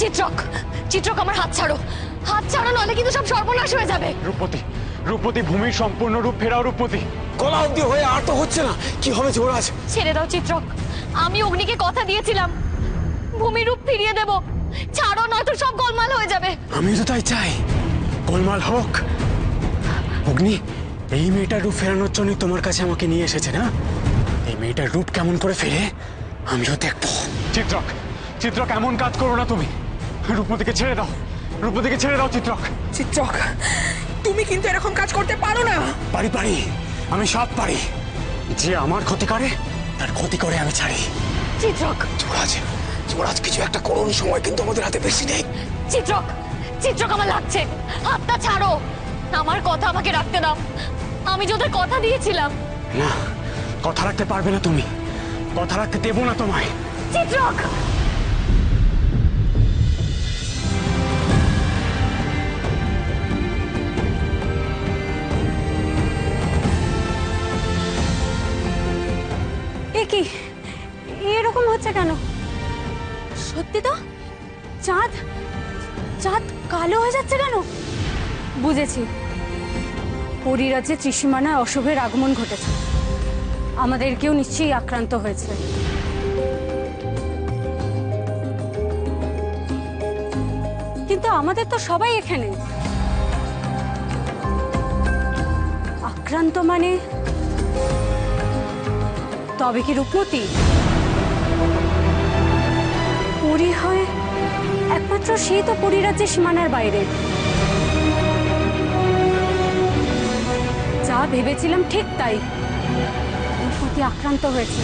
চিত্রক, চিত্রক আমার হাত ছাড়ো, হাত ছাড়ো, নইলে কিন্তু সব সর্বনাশ হয়ে যাবে। রূপপতি, রূপপতি, ভূমির সম্পূর্ণ রূপ ফেরাও রূপপতি। গলা অব্দি হয়ে আর তো হচ্ছে না, কি হবে যুবরাজ? ছেড়ে দাও চিত্রক, আমি অগ্নিকে কথা দিয়েছিলাম ভূমির রূপ ফিরিয়ে দেব। ছাড়ো, নয়তো সব গোলমাল হয়ে যাবে। আমি তো তাই চাই, গোলমাল হোক। অগ্নি, এই মেয়েটার রূপ ফেরানোর জন্য তোমার কাছে আমাকে নিয়ে এসেছে না? এই মেয়েটার রূপ কেমন করে ফেরে আমিও দেখবো। চিত্রক, চিত্রক, এমন কাজ করো না তুমি। রূপপতিকে ছেড়ে দাও, রূপপতিকে ছেড়ে দাও চিত্রক। চিত্রক, তুমি কিন্তু এরকম কাজ করতে পারো না। পারি পারি, আমি সব পারি। যে আমার ক্ষতি করে তার ক্ষতি করে আমি ছাড়ি। চিত্রক, যুবরাজ, যুবরাজ, কিছু একটা করুন, সময় কিন্তু আমাদের হাতে বেশি নেই। চিত্রক, চিত্রক, আমার লাগছে, হাতটা ছাড়ো। আমার কথা আমাকে রাখতে দাও, আমি যে ওদের কথা দিয়েছিলাম। না, কথা রাখতে পারবে না তুমি, কথা রাখতে দেবো না তোমায়। চিত্রক, এ কি এরকম হচ্ছে কেন? সত্যি তো, চাঁদ চাঁদ কালো হয়ে যাচ্ছে কেন? বুঝেছি, পরিরাজ্যে ত্রিসীমানায় অশুভের আগমন ঘটেছে, আমাদেরকেও নিশ্চয়ই আক্রান্ত হয়েছে। কিন্তু আমাদের তো সবাই এখানে। আক্রান্ত মানে তবে কি রূপমতি? পরী হয় একমাত্র সেই তো পরিরাজ্যের সীমানার বাইরে। যা ভেবেছিলাম ঠিক তাই, রূপমতি আক্রান্ত হয়েছে।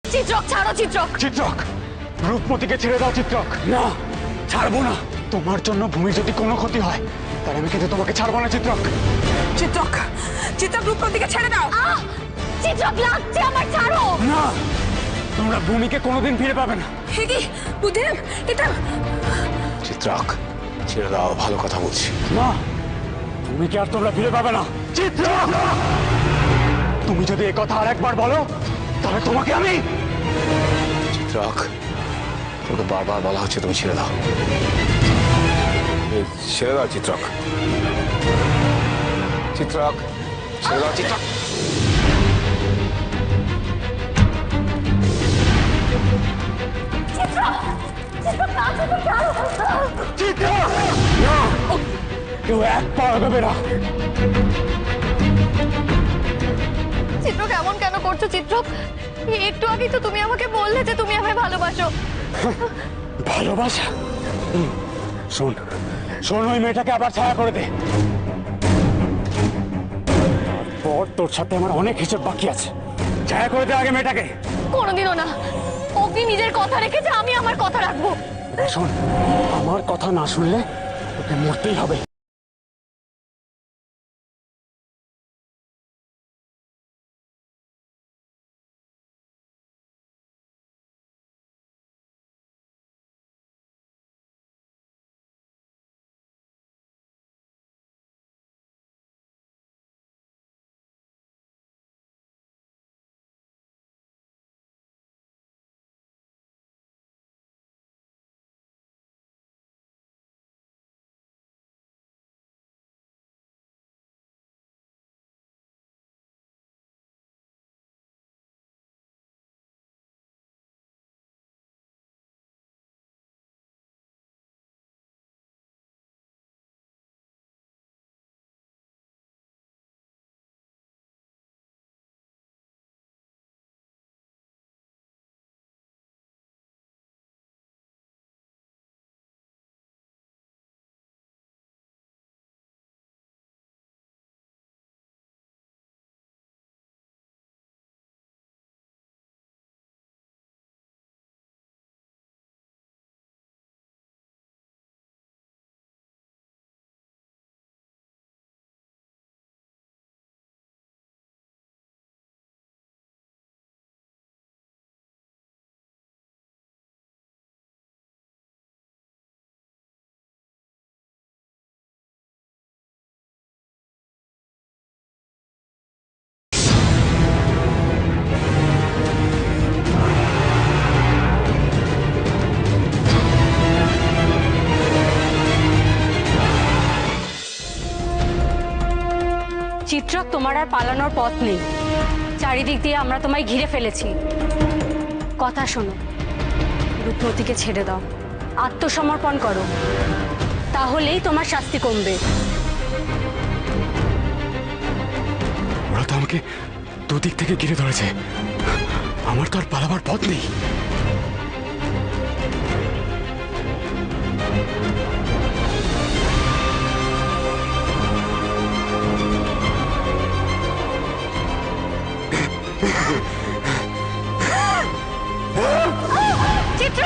চিত্রক, ছাড়ো চিত্রক। চিত্রক, রূপপতিকে ছেড়ে দাও চিত্রক। না, ছাড়বো না। তোমার জন্য ভূমি যদি কোনো ক্ষতি হয় তাহলে আমি কিন্তু তোমাকে ছাড়বো না চিত্রক। চিত্রক, চিত্রক, রূপপতিকে ছেড়ে দাও। চিত্রক, লাগছে আমার, ছাড়ো। না, তোমরা ভূমিকে কোনোদিন ফিরে পাবে না। হে কি বুদ্ধিরাম, এটা চিত্রক, ছেড়ে দাও, ভালো কথা বলছি। না, ভূমিকে আর তোমরা ফিরে পাবে না। চিত্রক, তুমি যদি এই কথা আরেকবার বলো তাহলে তোমাকে আমি। চিত্রক, তোকে বারবার বলা হচ্ছে তুমি ছেড়ে দাও, ছেড়ে দাও চিত্রক। চিত্রক, ছেড়ে দাও চিত্রক। চিত্রক, না, কেউ এক পা এগোবে না। চিত্রক, এমন কেন করছো চিত্রক? একটু আগেই তো তুমি আমাকে বললে যে তুমি আমায় ভালোবাসো। ভালোবাসা? শোন, শোন, ওই মেয়েটাকে আবার ছায়া করে দে। তারপর তোর সাথে আমার অনেক হিসেব বাকি আছে। ছায়া করে দে আগে মেয়েটাকে। কোনোদিনও না, অগ্নি নিজের কথা রেখেছে, আমি আমার কথা রাখবো। শোন, আমার কথা না শুনলে তোকে মরতেই হবে। চিত্রক, তোমার আর পালানোর পথ নেই। চারিদিক দিয়ে আমরা তোমায় ঘিরে ফেলেছি। কথা শোনো, রূপমতিকে ছেড়ে দাও, আত্মসমর্পণ করো, তাহলেই তোমার শাস্তি কমবে। ওরা তো আমাকে দুদিক থেকে ঘিরে ধরেছে, আমার তো আর পালাবার পথ নেই। চিত্র,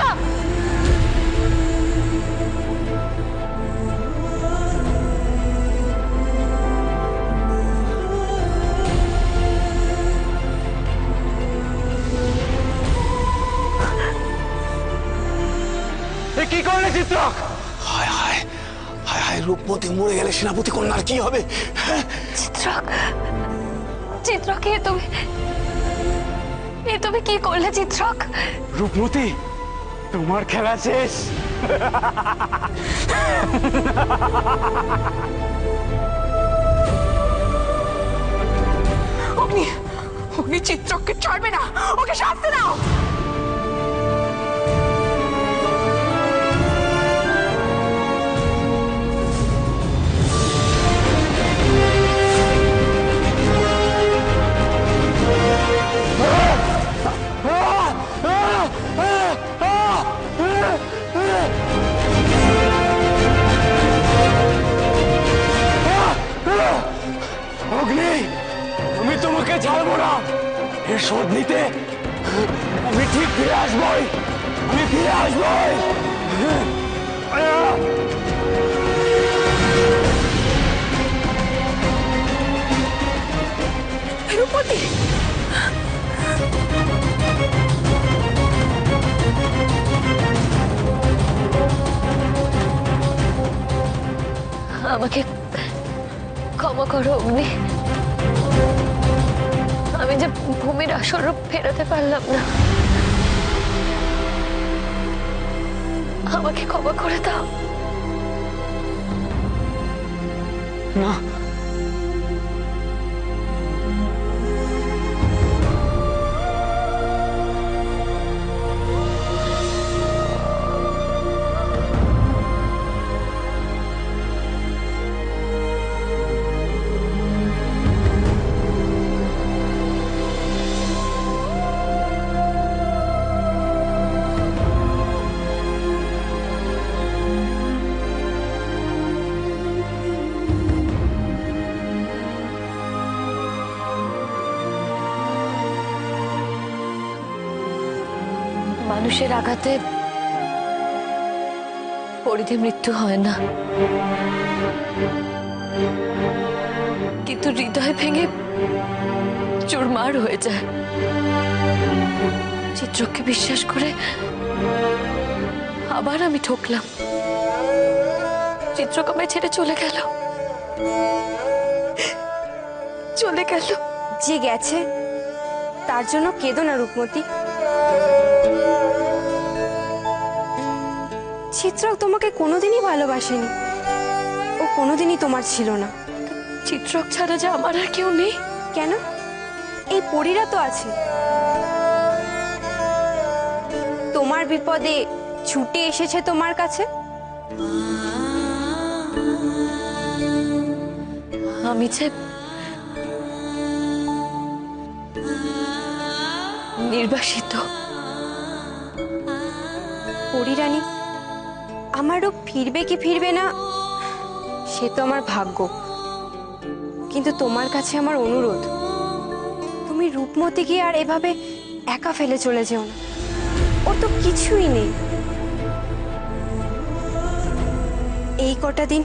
এ কি করলে চিত্রক? হায় হায় হায় হায়, রূপমতি মরে গেলে সেনাপতি কন্যার কি হবে? চিত্রক, চিত্রক, এ তুমি কি করলে চিত্রক? রূপমতি, তোমার খেলা শেষ। অগ্নি, অগ্নি চিত্রককে ছাড়বে না, ওকে শাস্তি দাও। অগ্নি, আমি তোমাকে ছাড়বো না। এর শোধ নিতে আমি ঠিক ফিরে আসবোই, আমি ফিরে আসবোই। রূপমতি, আমাকে ক্ষমা করো অগ্নি, আমি যে ভূমির আসল রূপ ফেরাতে পারলাম না, আমাকে ক্ষমা করে দাও। না, মানুষের আঘাতে পরিধি মৃত্যু হয় না, কিন্তু হৃদয় ভেঙে চুরমার হয়ে যায়। চিত্রককে বিশ্বাস করে আবার আমি ঠকলাম। চিত্রক আমায় ছেড়ে চলে গেল, চলে গেল। যে গেছে তার জন্য কেঁদো না রূপমতি। চিত্রক তোমাকে কোনোদিনই ভালোবাসেনি, ও কোনোদিনই তোমার ছিল না। চিত্রক ছাড়া যে আমার আর কেউ নেই। কেন? এই পরীরা তো আছে। তোমার বিপদে ছুটে এসেছে তোমার কাছে। আমি যে নির্বাসিত। পরীরানী, আমার রূপ ফিরবে কি ফিরবে না সে তো আমার ভাগ্য, কিন্তু তোমার কাছে আমার অনুরোধ, তুমি রূপমতিকে আর এভাবে একা ফেলে চলে যেও না। ওর তো কিছুই নেই। এই কটা দিন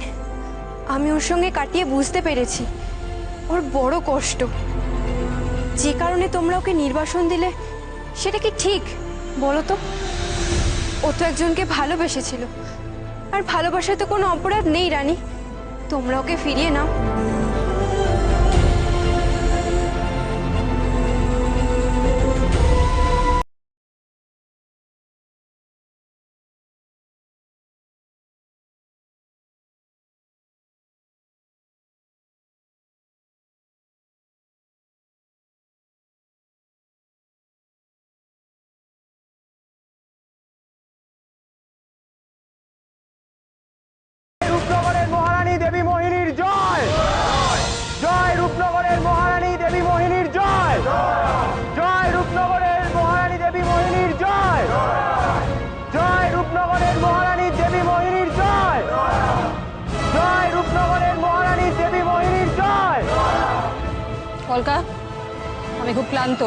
আমি ওর সঙ্গে কাটিয়ে বুঝতে পেরেছি ওর বড় কষ্ট। যে কারণে তোমরা ওকে নির্বাসন দিলে সেটা কি ঠিক বলো তো? ও তো একজনকে ভালোবেসেছিল, আর ভালোবাসায় তো কোনো অপরাধ নেই রানী। তোমরা ওকে ফিরিয়ে নাও। কলকা, আমি খুব ক্লান্ত,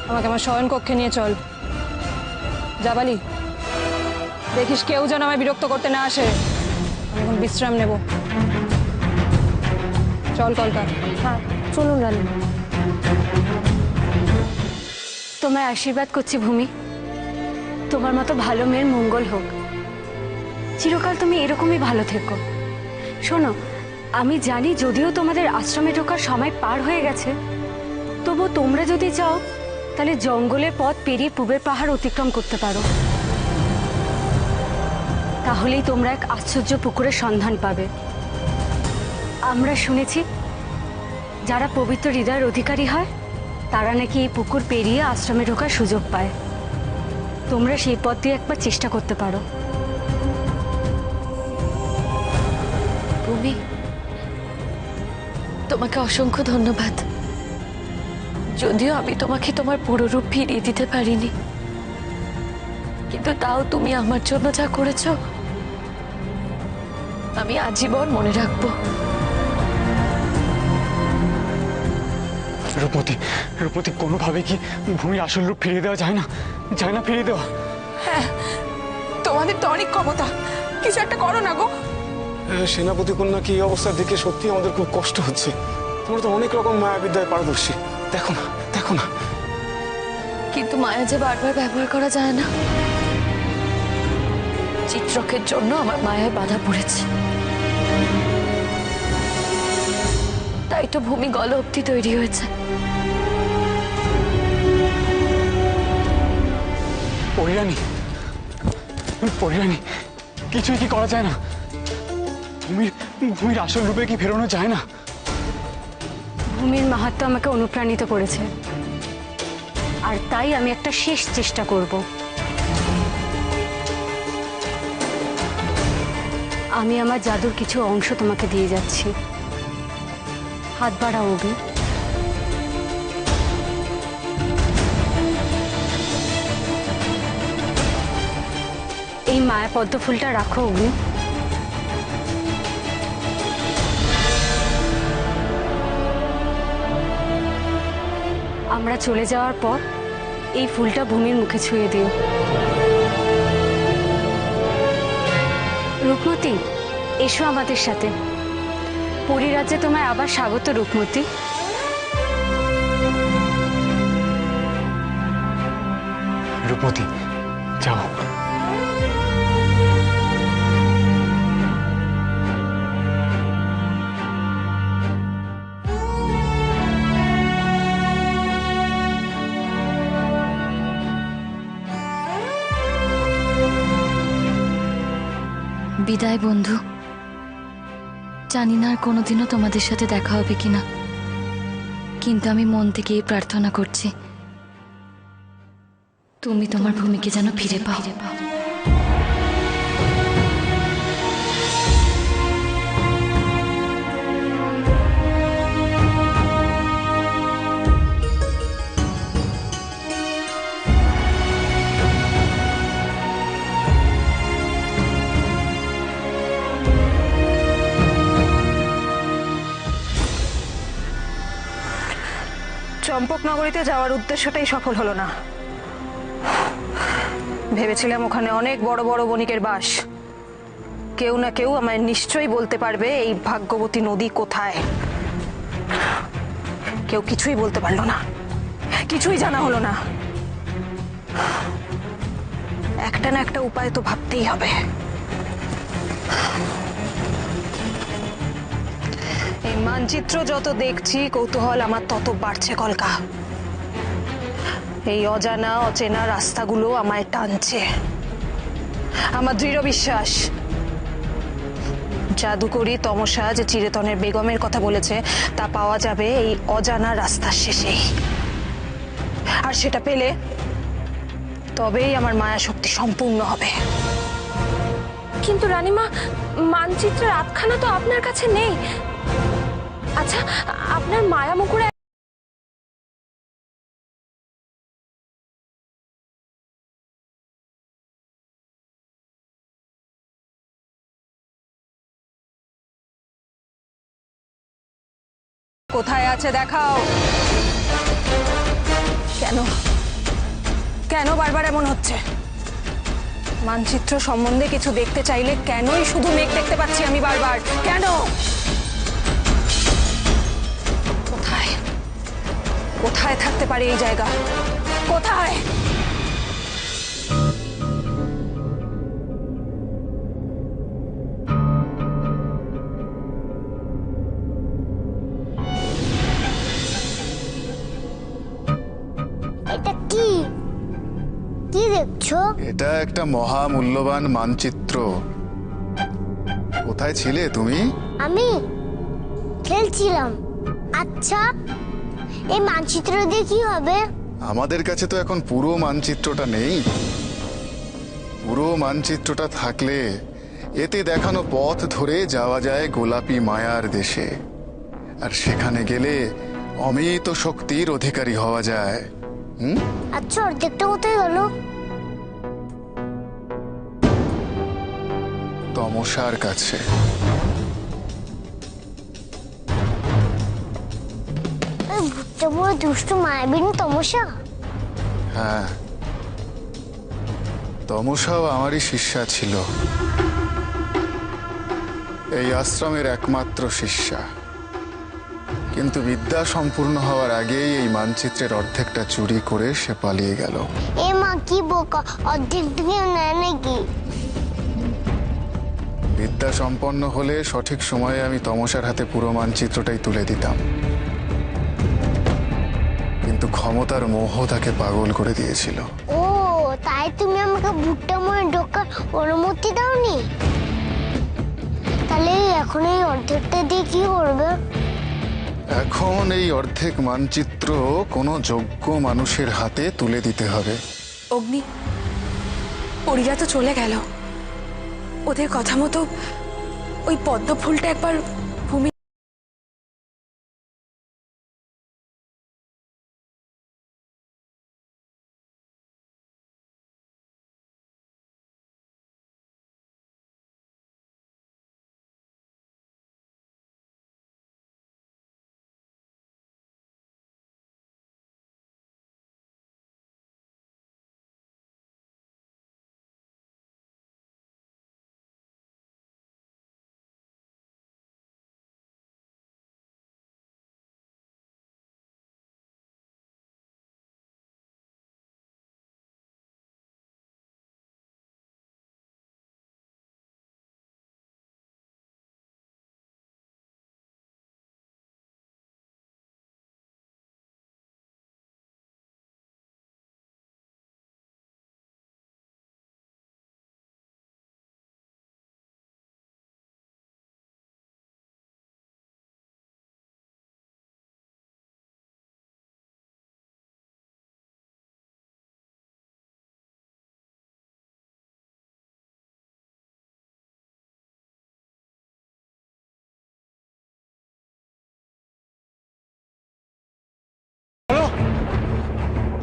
আমাকে আমার শয়ন কক্ষে নিয়ে চল। যাবালি, দেখিস কেউ যেন আমায় বিরক্ত করতে না আসে, আমি এখন বিশ্রাম নেব। চল কলকা। হ্যাঁ চলুন রানী। তোমায় আশীর্বাদ করছি ভূমি, তোমার মতো ভালো মেয়ের মঙ্গল হোক, চিরকাল তুমি এরকমই ভালো থেকো। শোনো, আমি জানি যদিও তোমাদের আশ্রমে ঢোকার সময় পার হয়ে গেছে, তবু তোমরা যদি চাও তাহলে জঙ্গলের পথ পেরিয়ে পূবের পাহাড় অতিক্রম করতে পারো। তাহলেই তোমরা এক আশ্চর্য পুকুরের সন্ধান পাবে। আমরা শুনেছি যারা পবিত্র হৃদয়ের অধিকারী হয় তারা নাকি এই পুকুর পেরিয়ে আশ্রমে ঢোকার সুযোগ পায়। তোমরা সেই পথ দিয়ে একবার চেষ্টা করতে পারো। ভূমি, তোমাকে অসংখ্য ধন্যবাদ। যদিও আমি তোমাকে তোমার পুরো রূপ ফিরিয়ে দিতে পারিনি, কিন্তু তাও তুমি আমার জন্য যা করেছো আমি আজীবন মনে রাখবো। রূপমতি, রূপমতি, কোনোভাবে কি ভূমির আসল রূপ ফিরিয়ে দেওয়া যায় না? যায় না ফিরিয়ে দেওয়া? হ্যাঁ, তোমাদের তো অনেক ক্ষমতা, কিছু একটা করো না গো। সেনাপতি কন্যা কি এই অবস্থা দেখে সত্যি আমাদের খুব কষ্ট হচ্ছে। তোমরা তো অনেক রকম মায়াবিদ্যায় পারদর্শী, দেখো না, দেখো না। কিন্তু মায়া যে বারবার ব্যবহার করা যায় না, চিত্রকের জন্য আমার মায়ায় বাধা পড়েছে। তাই তো ভূমি গল অব্দি তৈরি হয়েছে। পরিরানী, পরিরানী, কিছুই কি করা যায় না? ভূমির ভূমির আসল রূপে কি ফেরানো যায় না? ভূমির মাহাত্ম্য আমাকে অনুপ্রাণিত করেছে, আর তাই আমি একটা শেষ চেষ্টা করব। আমি আমার জাদুর কিছু অংশ তোমাকে দিয়ে যাচ্ছি। হাত বাড়াও অগ্নি। এই মায়া পদ্ম ফুলটা রাখো অগ্নি। আমরা চলে যাওয়ার পর এই ফুলটা ভূমির মুখে ছুঁয়ে দিও। রূপমতি, এসো আমাদের সাথে। পরিরাজ্যে তোমায় আবার স্বাগত রূপমতি। রূপমতি, যাও। বিদায় বন্ধু। জানি না আর কোনোদিনও তোমাদের সাথে দেখা হবে কিনা, কিন্তু আমি মন থেকে প্রার্থনা করছি তুমি তোমার ভূমিকে যেন ফিরে পাও। চম্পকনগরীতে যাওয়ার উদ্দেশ্যটাই সফল হলো না। ভেবেছিলাম ওখানে অনেক বড় বড় বণিকের বাস, কেউ না কেউ আমায় নিশ্চয়ই বলতে পারবে এই ভাগ্যবতী নদী কোথায়। কেউ কিছুই বলতে পারলো না, কিছুই জানা হলো না। একটা না একটা উপায় তো ভাবতেই হবে। এই মানচিত্র যত দেখছি কৌতূহল আমার তত বাড়ছে কলকা। এই অজানা অচেনা রাস্তাগুলো আমায় টানছে। আমার দৃঢ় বিশ্বাস জাদুকরি তমসা যে চিরেতনের বেগমের কথা বলেছে তা পাওয়া যাবে এই অজানা রাস্তার শেষেই। আর সেটা পেলে তবেই আমার মায়া শক্তি সম্পূর্ণ হবে। কিন্তু রানীমা, মানচিত্রের আধখানা তো আপনার কাছে নেই। আচ্ছা, আপনার মায়া মুকুরে কোথায় আছে দেখাও। কেন কেন বারবার এমন হচ্ছে? মানচিত্র সম্বন্ধে কিছু দেখতে চাইলে কেনই শুধু মেঘ দেখতে পাচ্ছি আমি বারবার? কেন? কোথায় কোথায় থাকতে পারে এই জায়গা? কোথায়? এটা কি কি দেখছো? এটা একটা মহামূল্যবান মানচিত্র। কোথায় ছিলে তুমি? আমি খেলছিলাম। আচ্ছা, এই মানচিত্র দিয়ে কি হবে? আমাদের কাছে তো এখন পুরো মানচিত্রটা নেই। পুরো মানচিত্রটা থাকলে এতে দেখানো পথ ধরে যাওয়া যায় গোলাপী মায়ার দেশে, আর সেখানে গেলে অমিত শক্তির অধিকারী হওয়া যায়। আচ্ছা, অর্ধেকটা কোথায় গেল? তমসার কাছে। ভূতটা বড় দুষ্ট মায়াবিনী তমসা। হ্যাঁ, তমসাও আমারই শিষ্যা ছিল, এই আশ্রমের একমাত্র শিষ্যা। কিন্তু বিদ্যা সম্পূর্ণ হওয়ার আগেই এই মানচিত্রের অর্ধেকটা চুরি করে সে পালিয়ে গেল। এ মা, কি বোকা! অর্ধেক দিকে নেয় নাকি? বিদ্যা সম্পন্ন হলে সঠিক সময়ে আমি তমসার হাতে পুরো মানচিত্রটাই তুলে দিতাম, কিন্তু ক্ষমতার মোহ তাকে পাগল করে দিয়েছিল। ও, তাই তুমি আমাকে ভুট্টা মনে ঢোকার অনুমতি দাওনি? তাহলে এখন এই অর্ধেকটা দিয়ে কি করবে? এখন এই অর্ধেক মানচিত্র কোনো যোগ্য মানুষের হাতে তুলে দিতে হবে। অগ্নি, পরীরা তো চলে গেল। ওদের কথা মতো ওই পদ্ম ফুলটা একবার ভূমি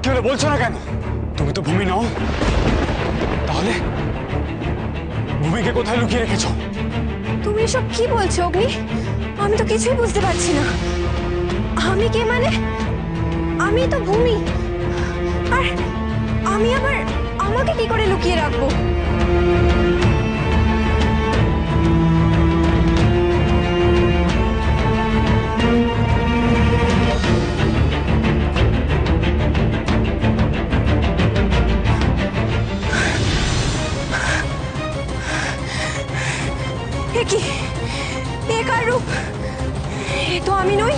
কি হলো বলছো না কেন? তুমি তো ভূমি নও, তাহলে ভূমিকে কোথায় লুকিয়ে রেখেছো? তুমি এসব কি বলছো অগ্নি? আমি তো কিছুই বুঝতে পারছি না। আমি কে মানে? আমি তো ভূমি, আর আমি আবার আমাকে কি করে লুকিয়ে রাখবো? এ কি? এ কার রূপ? এ তো আমি নই।